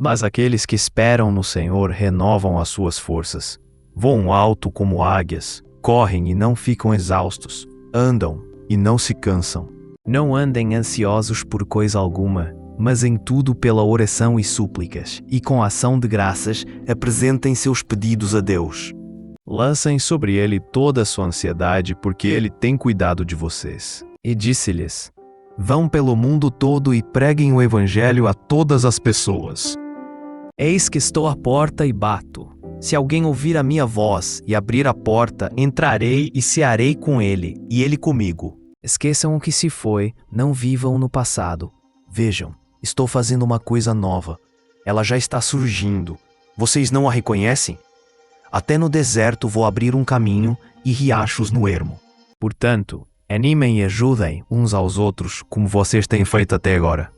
Mas aqueles que esperam no Senhor renovam as suas forças. Voam alto como águias, correm e não ficam exaustos, andam e não se cansam. Não andem ansiosos por coisa alguma, mas em tudo pela oração e súplicas, e com ação de graças apresentem seus pedidos a Deus. Lancem sobre ele toda a sua ansiedade, porque ele tem cuidado de vocês. E disse-lhes: Vão pelo mundo todo e preguem o evangelho a todas as pessoas. Eis que estou à porta e bato. Se alguém ouvir a minha voz e abrir a porta, entrarei e cearei com ele, e ele comigo. Esqueçam o que se foi, não vivam no passado. Vejam, estou fazendo uma coisa nova. Ela já está surgindo. Vocês não a reconhecem? Até no deserto vou abrir um caminho e riachos no ermo. Portanto, animem e ajudem uns aos outros, como vocês têm feito até agora.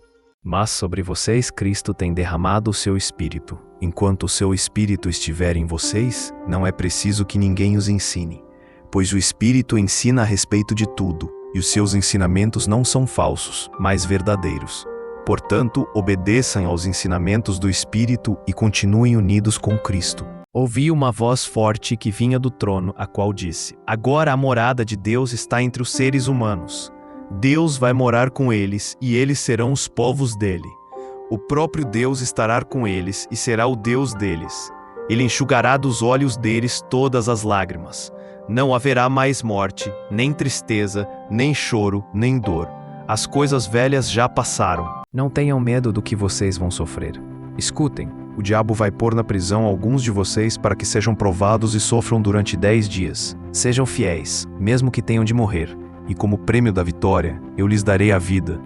Mas sobre vocês Cristo tem derramado o seu Espírito. Enquanto o seu Espírito estiver em vocês, não é preciso que ninguém os ensine, pois o Espírito ensina a respeito de tudo, e os seus ensinamentos não são falsos, mas verdadeiros. Portanto, obedeçam aos ensinamentos do Espírito e continuem unidos com Cristo. Ouvi uma voz forte que vinha do trono, a qual disse: Agora a morada de Deus está entre os seres humanos. Deus vai morar com eles, e eles serão os povos dele. O próprio Deus estará com eles, e será o Deus deles. Ele enxugará dos olhos deles todas as lágrimas. Não haverá mais morte, nem tristeza, nem choro, nem dor. As coisas velhas já passaram. Não tenham medo do que vocês vão sofrer. Escutem, o diabo vai pôr na prisão alguns de vocês para que sejam provados e sofram durante 10 dias. Sejam fiéis, mesmo que tenham de morrer, e como prêmio da vitória, eu lhes darei a vida.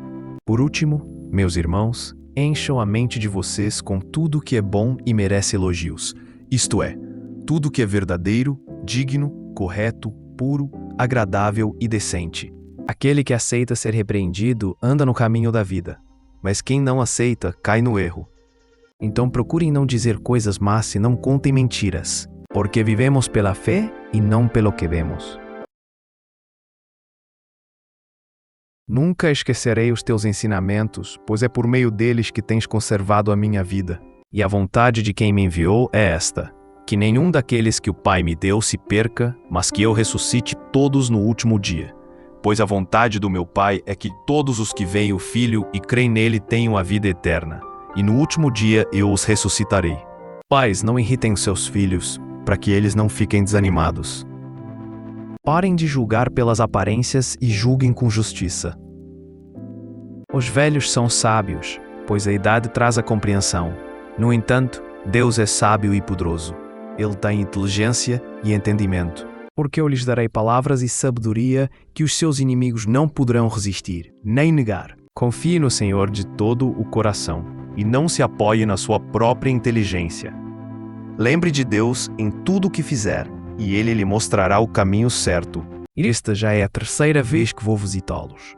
Por último, meus irmãos, encham a mente de vocês com tudo que é bom e merece elogios. Isto é, tudo que é verdadeiro, digno, correto, puro, agradável e decente. Aquele que aceita ser repreendido anda no caminho da vida, mas quem não aceita cai no erro. Então procurem não dizer coisas más e não contem mentiras, porque vivemos pela fé e não pelo que vemos. Nunca esquecerei os teus ensinamentos, pois é por meio deles que tens conservado a minha vida. E a vontade de quem me enviou é esta: que nenhum daqueles que o Pai me deu se perca, mas que eu ressuscite todos no último dia. Pois a vontade do meu Pai é que todos os que veem o Filho e creem nele tenham a vida eterna, e no último dia eu os ressuscitarei. Pais, não irritem os seus filhos, para que eles não fiquem desanimados. Parem de julgar pelas aparências e julguem com justiça. Os velhos são sábios, pois a idade traz a compreensão. No entanto, Deus é sábio e poderoso. Ele tem inteligência e entendimento. Porque eu lhes darei palavras e sabedoria que os seus inimigos não poderão resistir, nem negar. Confie no Senhor de todo o coração, e não se apoie na sua própria inteligência. Lembre de Deus em tudo o que fizer, e Ele lhe mostrará o caminho certo. Esta já é a 3ª vez que vou visitá-los.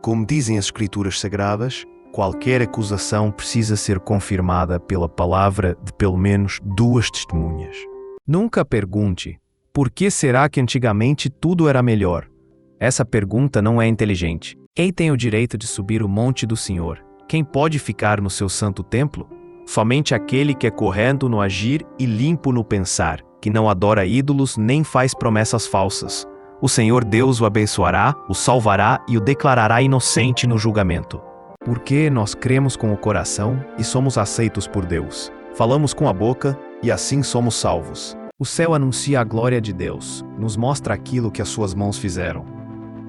Como dizem as Escrituras Sagradas, qualquer acusação precisa ser confirmada pela palavra de pelo menos 2 testemunhas. Nunca pergunte: por que será que antigamente tudo era melhor? Essa pergunta não é inteligente. Quem tem o direito de subir o monte do Senhor? Quem pode ficar no seu santo templo? Somente aquele que é correto no agir e limpo no pensar, que não adora ídolos nem faz promessas falsas. O Senhor Deus o abençoará, o salvará e o declarará inocente no julgamento. Porque nós cremos com o coração e somos aceitos por Deus. Falamos com a boca e assim somos salvos. O céu anuncia a glória de Deus, nos mostra aquilo que as suas mãos fizeram.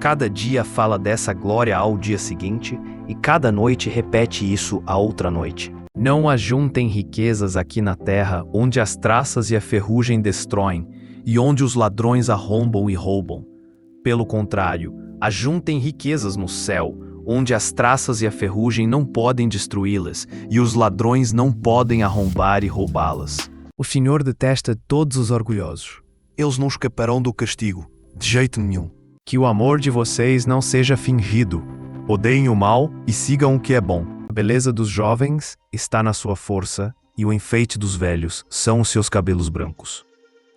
Cada dia fala dessa glória ao dia seguinte, e cada noite repete isso à outra noite. Não ajuntem riquezas aqui na terra, onde as traças e a ferrugem destroem, e onde os ladrões arrombam e roubam. Pelo contrário, ajuntem riquezas no céu, onde as traças e a ferrugem não podem destruí-las, e os ladrões não podem arrombar e roubá-las. O Senhor detesta todos os orgulhosos. Eles não escaparão do castigo, de jeito nenhum. Que o amor de vocês não seja fingido. Odeiem o mal e sigam o que é bom. A beleza dos jovens está na sua força, e o enfeite dos velhos são os seus cabelos brancos.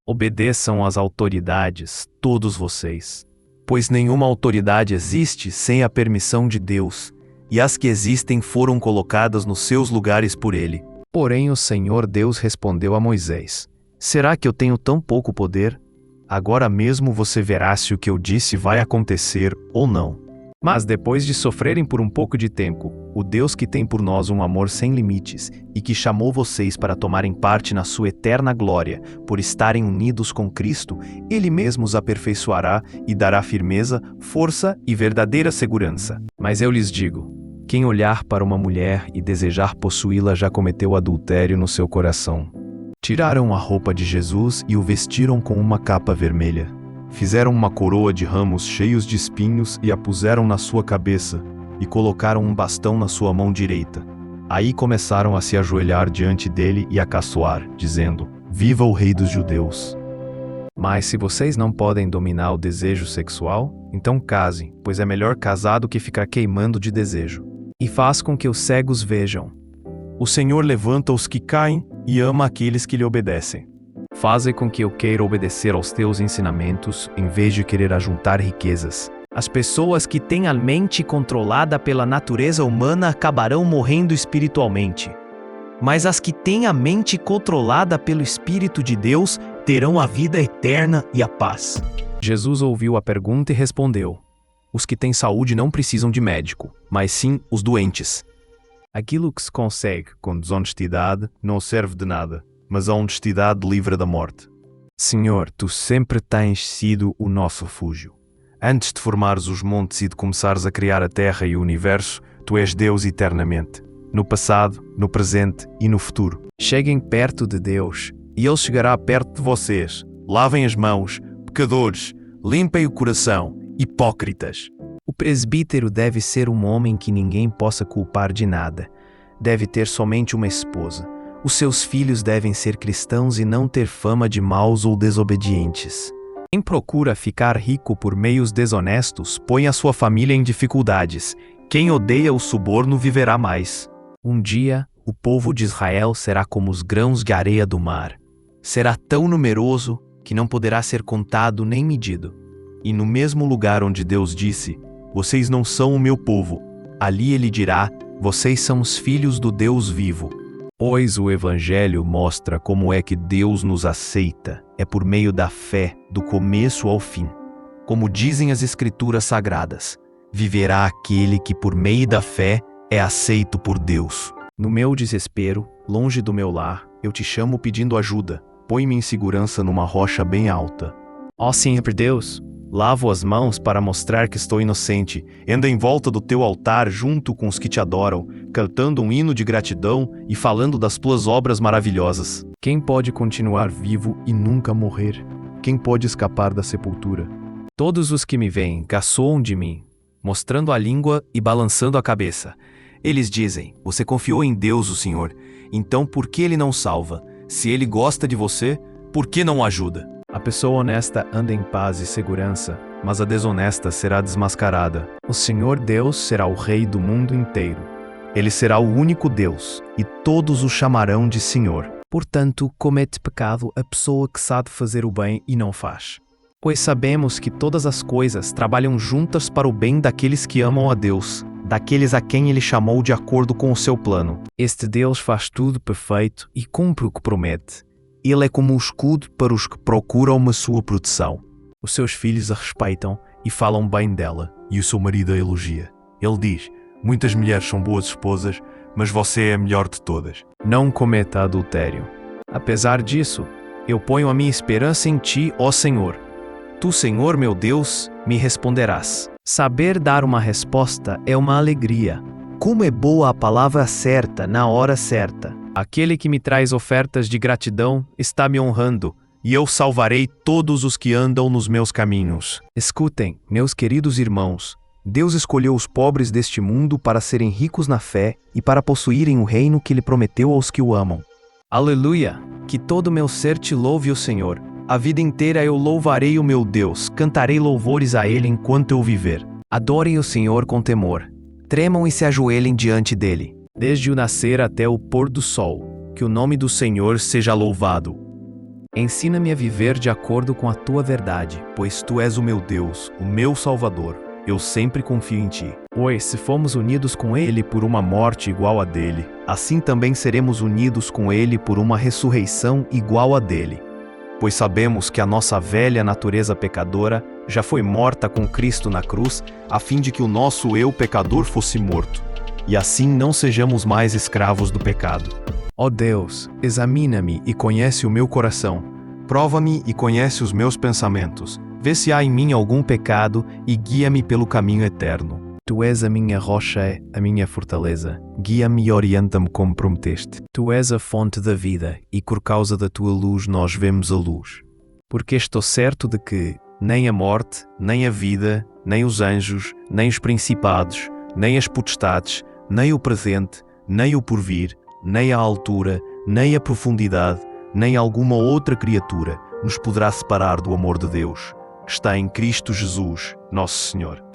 Obedeçam às autoridades, todos vocês, pois nenhuma autoridade existe sem a permissão de Deus, e as que existem foram colocadas nos seus lugares por Ele. Porém o Senhor Deus respondeu a Moisés: Será que eu tenho tão pouco poder? Agora mesmo você verá se o que eu disse vai acontecer ou não. Mas depois de sofrerem por um pouco de tempo, o Deus que tem por nós um amor sem limites e que chamou vocês para tomarem parte na sua eterna glória, por estarem unidos com Cristo, Ele mesmo os aperfeiçoará e dará firmeza, força e verdadeira segurança. Mas eu lhes digo, quem olhar para uma mulher e desejar possuí-la já cometeu adultério no seu coração. Tiraram a roupa de Jesus e o vestiram com uma capa vermelha. Fizeram uma coroa de ramos cheios de espinhos e a puseram na sua cabeça, e colocaram um bastão na sua mão direita. Aí começaram a se ajoelhar diante dele e a caçoar, dizendo: Viva o Rei dos Judeus! Mas se vocês não podem dominar o desejo sexual, então casem, pois é melhor casar do que ficar queimando de desejo. E faz com que os cegos vejam. O Senhor levanta os que caem e ama aqueles que lhe obedecem. Faze com que eu queira obedecer aos teus ensinamentos, em vez de querer ajuntar riquezas. As pessoas que têm a mente controlada pela natureza humana acabarão morrendo espiritualmente. Mas as que têm a mente controlada pelo Espírito de Deus terão a vida eterna e a paz. Jesus ouviu a pergunta e respondeu: Os que têm saúde não precisam de médico, mas sim os doentes. Aquilo que se consegue com desonestidade não serve de nada, mas a honestidade livra da morte. Senhor, Tu sempre tens sido o nosso refúgio. Antes de formares os montes e de começares a criar a terra e o universo, Tu és Deus eternamente, no passado, no presente e no futuro. Cheguem perto de Deus, e Ele chegará perto de vocês. Lavem as mãos, pecadores, limpem o coração, hipócritas. O presbítero deve ser um homem que ninguém possa culpar de nada. Deve ter somente uma esposa. Os seus filhos devem ser cristãos e não ter fama de maus ou desobedientes. Quem procura ficar rico por meios desonestos põe a sua família em dificuldades. Quem odeia o suborno viverá mais. Um dia, o povo de Israel será como os grãos de areia do mar. Será tão numeroso que não poderá ser contado nem medido. E no mesmo lugar onde Deus disse: Vocês não são o meu povo, ali Ele dirá: Vocês são os filhos do Deus vivo. Pois o Evangelho mostra como é que Deus nos aceita. É por meio da fé, do começo ao fim. Como dizem as Escrituras Sagradas, viverá aquele que por meio da fé é aceito por Deus. No meu desespero, longe do meu lar, eu te chamo pedindo ajuda. Põe-me em segurança numa rocha bem alta. Ó Senhor Deus, lavo as mãos para mostrar que estou inocente. Anda em volta do teu altar junto com os que te adoram, cantando um hino de gratidão e falando das tuas obras maravilhosas. Quem pode continuar vivo e nunca morrer? Quem pode escapar da sepultura? Todos os que me veem caçoam de mim, mostrando a língua e balançando a cabeça. Eles dizem: Você confiou em Deus, o Senhor. Então por que Ele não salva? Se Ele gosta de você, por que não o ajuda? A pessoa honesta anda em paz e segurança, mas a desonesta será desmascarada. O Senhor Deus será o Rei do mundo inteiro. Ele será o único Deus, e todos o chamarão de Senhor. Portanto, comete pecado a pessoa que sabe fazer o bem e não faz. Pois sabemos que todas as coisas trabalham juntas para o bem daqueles que amam a Deus, daqueles a quem Ele chamou de acordo com o seu plano. Este Deus faz tudo perfeito e cumpre o que promete. Ele é como um escudo para os que procuram a sua proteção. Os seus filhos a respeitam e falam bem dela, e o seu marido a elogia. Ele diz: Muitas mulheres são boas esposas, mas você é a melhor de todas. Não cometa adultério. Apesar disso, eu ponho a minha esperança em ti, ó Senhor. Tu, Senhor meu Deus, me responderás. Saber dar uma resposta é uma alegria. Como é boa a palavra certa na hora certa. Aquele que me traz ofertas de gratidão está me honrando, e eu salvarei todos os que andam nos meus caminhos. Escutem, meus queridos irmãos, Deus escolheu os pobres deste mundo para serem ricos na fé e para possuírem o reino que Ele prometeu aos que o amam. Aleluia! Que todo meu ser te louve o Senhor. A vida inteira eu louvarei o meu Deus, cantarei louvores a Ele enquanto eu viver. Adorem o Senhor com temor. Tremam e se ajoelhem diante dEle. Desde o nascer até o pôr do sol, que o nome do Senhor seja louvado. Ensina-me a viver de acordo com a Tua verdade, pois Tu és o meu Deus, o meu Salvador. eu sempre confio em ti. Pois, se fomos unidos com ele por uma morte igual a dele, assim também seremos unidos com ele por uma ressurreição igual a dele. Pois sabemos que a nossa velha natureza pecadora já foi morta com Cristo na cruz, a fim de que o nosso eu pecador fosse morto, e assim não sejamos mais escravos do pecado. Ó Deus, examina-me e conhece o meu coração. Prova-me e conhece os meus pensamentos. Vê se há em mim algum pecado e guia-me pelo caminho eterno. Tu és a minha rocha, a minha fortaleza. Guia-me e orienta-me como prometeste. Tu és a fonte da vida, e por causa da tua luz nós vemos a luz. Porque estou certo de que nem a morte, nem a vida, nem os anjos, nem os principados, nem as potestades, nem o presente, nem o porvir, nem a altura, nem a profundidade, nem alguma outra criatura nos poderá separar do amor de Deus, que está em Cristo Jesus, nosso Senhor.